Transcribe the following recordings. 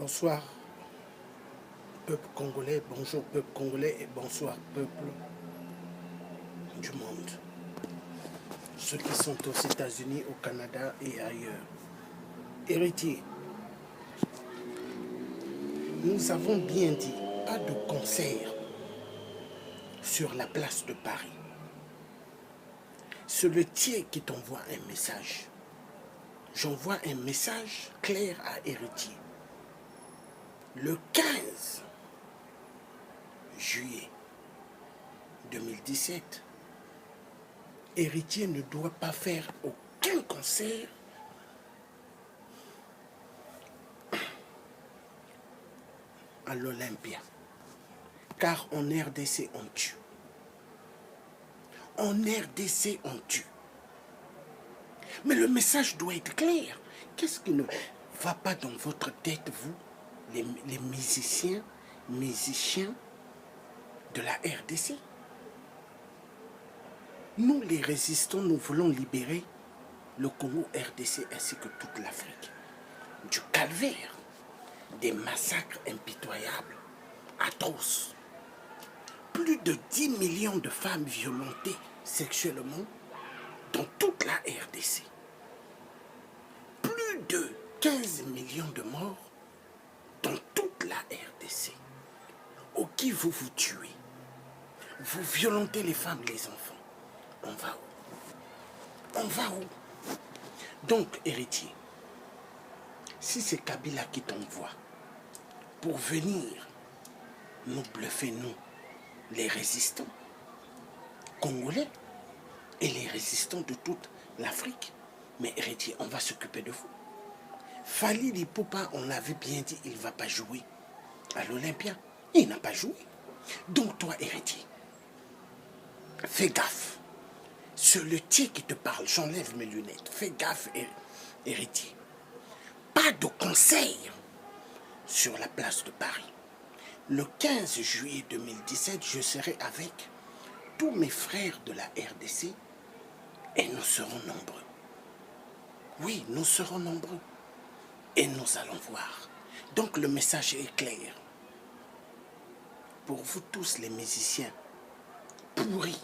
Bonsoir, peuple congolais, bonjour peuple congolais et bonsoir peuple du monde. Ceux qui sont aux États-Unis, au Canada et ailleurs. Héritier, nous avons bien dit, pas de concert sur la place de Paris. C'est le tien qui t'envoie un message. J'envoie un message clair à Héritier. Le 15 juillet 2017, Héritier ne doit pas faire aucun concert à l'Olympia. Car en RDC, on tue. En RDC, on tue. Mais le message doit être clair. Qu'est-ce qui ne va pas dans votre tête, vous, les musiciens de la RDC? Nous, les résistants, nous voulons libérer le Congo RDC ainsi que toute l'Afrique du calvaire, des massacres impitoyables, atroces. Plus de 10 millions de femmes violentées sexuellement dans toute la RDC. Plus de 15 millions de morts dans toute la RDC. Au qui vous vous tuez. Vous violentez les femmes, les enfants. On va où? On va où? Donc, héritier, si c'est Kabila qui t'envoie pour venir nous bluffer, nous, les résistants congolais et les résistants de toute l'Afrique, mais héritier, on va s'occuper de vous. Fally Ipupa, on l'avait bien dit, il ne va pas jouer à l'Olympia. Il n'a pas joué. Donc toi, héritier, fais gaffe. C'est le tien qui te parle. J'enlève mes lunettes. Fais gaffe, héritier. Pas de conseil sur la place de Paris. Le 15 juillet 2017, je serai avec tous mes frères de la RDC et nous serons nombreux. Oui, nous serons nombreux. Et nous allons voir. Donc le message est clair. Pour vous tous les musiciens pourris,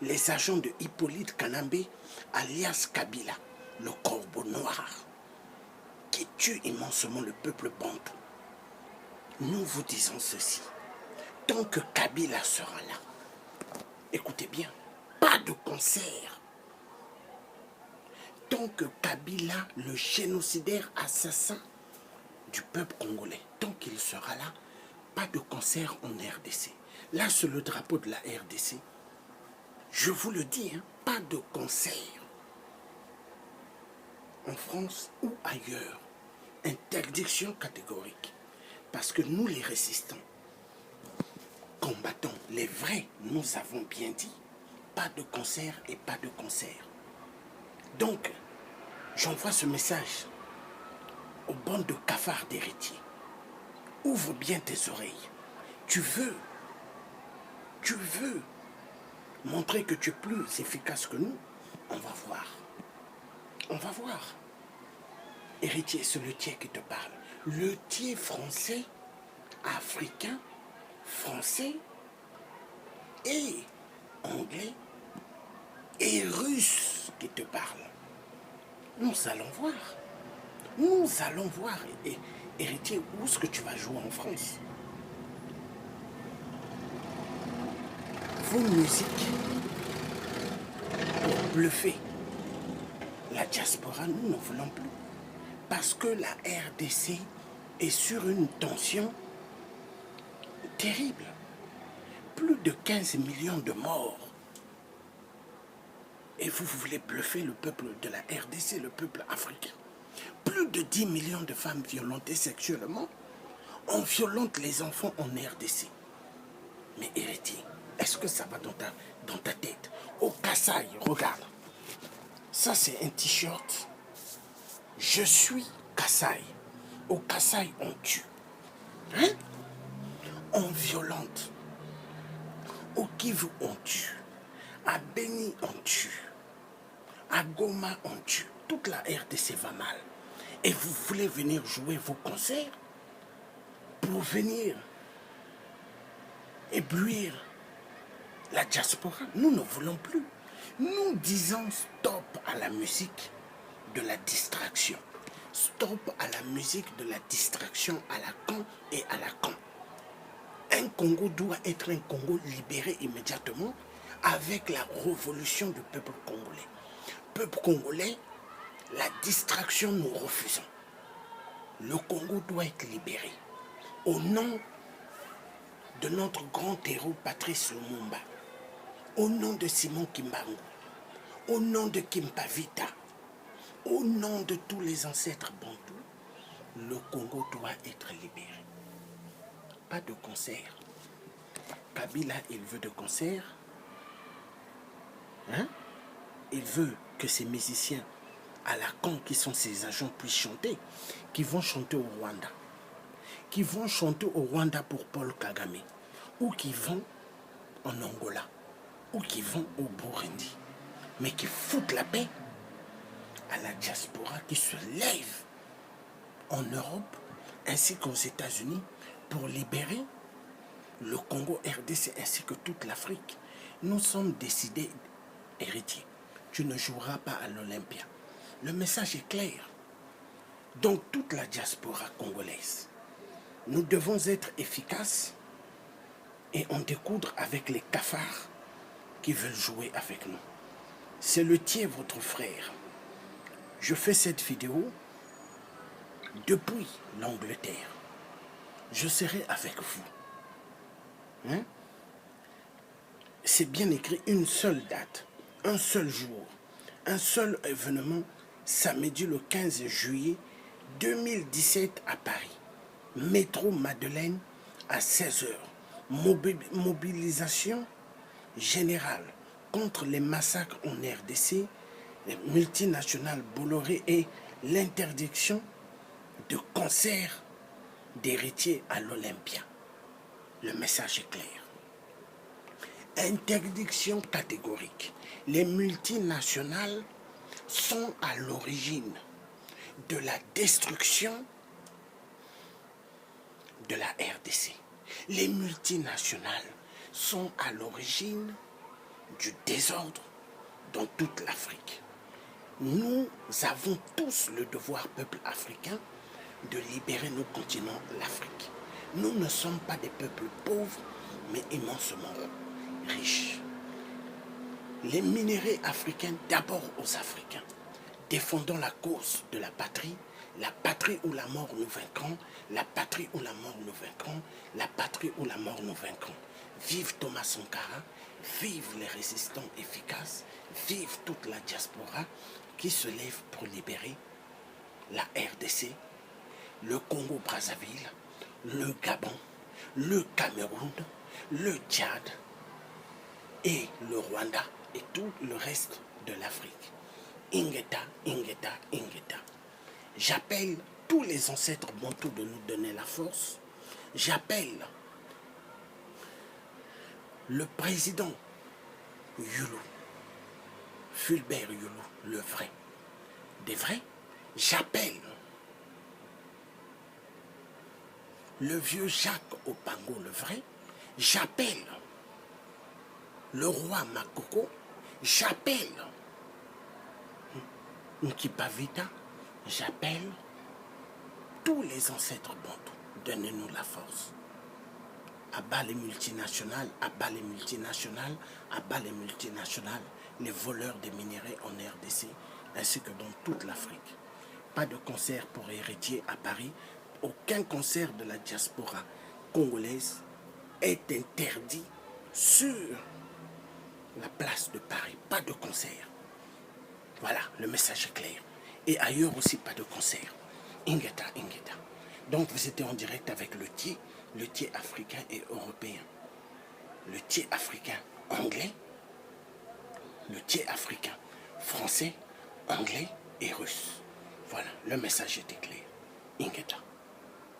les agents de Hippolyte Kanambe, alias Kabila, le corbeau noir, qui tue immensement le peuple bantou. Nous vous disons ceci. Tant que Kabila sera là, écoutez bien, pas de concert. Tant que Kabila, le génocidaire assassin du peuple congolais, tant qu'il sera là, pas de concert en RDC. Là, c'est le drapeau de la RDC. Je vous le dis, hein, pas de concert. En France ou ailleurs, interdiction catégorique. Parce que nous, les résistants, combattants, les vrais, nous avons bien dit, pas de concert et pas de concert. Donc, j'envoie ce message aux bandes de cafards d'héritiers. Ouvre bien tes oreilles. Tu veux montrer que tu es plus efficace que nous? On va voir. On va voir. Héritier, c'est le tien qui te parle. Le tien français, africain, français et anglais et russe qui te parle. Nous allons voir. Nous allons voir. Et, héritier, où est-ce que tu vas jouer en France? Vos musiques pour bluffer la diaspora, nous ne voulons plus. Parce que la RDC est sur une tension terrible. Plus de 15 millions de morts. Et vous voulez bluffer le peuple de la RDC, le peuple africain. Plus de 10 millions de femmes violentées sexuellement. On violente les enfants en RDC. Mais héritier, est-ce que ça va dans ta tête? Au Kasaï, regarde. Ça, c'est un t-shirt. Je suis Kasaï. Au Kasaï, on tue. Hein? On violente. Au Kivu, on tue. À Beni, on tue. À Goma, on tue. Toute la RDC va mal. Et vous voulez venir jouer vos concerts? pour venir éblouir la diaspora. Nous ne voulons plus. Nous disons stop à la musique de la distraction. Stop à la musique de la distraction à la con et à la con. Un Congo doit être un Congo libéré immédiatement avec la révolution du peuple congolais. Peuple congolais, la distraction nous refusons. Le Congo doit être libéré. Au nom de notre grand héros Patrice Lumumba, au nom de Simon Kimbangu, au nom de Kimpavita, au nom de tous les ancêtres bantous, le Congo doit être libéré. Pas de concert. Kabila, il veut de concert. Hein? Il veut que ces musiciens à la con qui sont ses agents puissent chanter, qui vont chanter au Rwanda, qui vont chanter au Rwanda pour Paul Kagame, ou qui vont en Angola, ou qui vont au Burundi, mais qui foutent la paix à la diaspora qui se lève en Europe ainsi qu'aux États-Unis pour libérer le Congo RDC ainsi que toute l'Afrique. Nous sommes décidés héritiers. Tu ne joueras pas à l'Olympia. Le message est clair. Donc toute la diaspora congolaise, nous devons être efficaces et en découdre avec les cafards qui veulent jouer avec nous. C'est le tien, votre frère. Je fais cette vidéo depuis l'Angleterre. Je serai avec vous. Hein? C'est bien écrit, une seule date, un seul jour, un seul événement, samedi le 15 juillet 2017 à Paris. Métro Madeleine à 16h. Mobilisation générale contre les massacres en RDC, les multinationales Bolloré et l'interdiction de concert d'héritiers à l'Olympia. Le message est clair. Interdiction catégorique. Les multinationales sont à l'origine de la destruction de la RDC. Les multinationales sont à l'origine du désordre dans toute l'Afrique. Nous avons tous le devoir, peuple africain, de libérer nos continents, l'Afrique. Nous ne sommes pas des peuples pauvres, mais immensement riches. Les minéraux africains, d'abord aux Africains. Défendons la cause de la patrie où la mort nous vaincront, la patrie où la mort nous vaincront, la patrie où la mort nous vaincront. Vive Thomas Sankara, vive les résistants efficaces, vive toute la diaspora qui se lève pour libérer la RDC, le Congo-Brazzaville, le Gabon, le Cameroun, le Tchad et le Rwanda et tout le reste de l'Afrique. Ingeta, Ingeta, Ingeta. J'appelle tous les ancêtres bantous de nous donner la force. J'appelle le président Yulu, Fulbert Yulu, le vrai, des vrais. J'appelle le vieux Jacques Opango, le vrai. J'appelle le roi Makoko. J'appelle Nkipavita. J'appelle tous les ancêtres bantous. Donnez-nous la force. Abat les multinationales, abat les multinationales, abat les multinationales, les voleurs des minéraux en RDC, ainsi que dans toute l'Afrique. Pas de concert pour héritiers à Paris. Aucun concert de la diaspora congolaise est interdit sur la place de Paris. Pas de concert. Voilà, le message est clair. Et ailleurs aussi, pas de concert. Ingeta, Ingeta. Donc vous étiez en direct avec le tiers africain et européen. Le tiers africain anglais, le tiers africain français, anglais et russe. Voilà, le message était clair. Ingeta.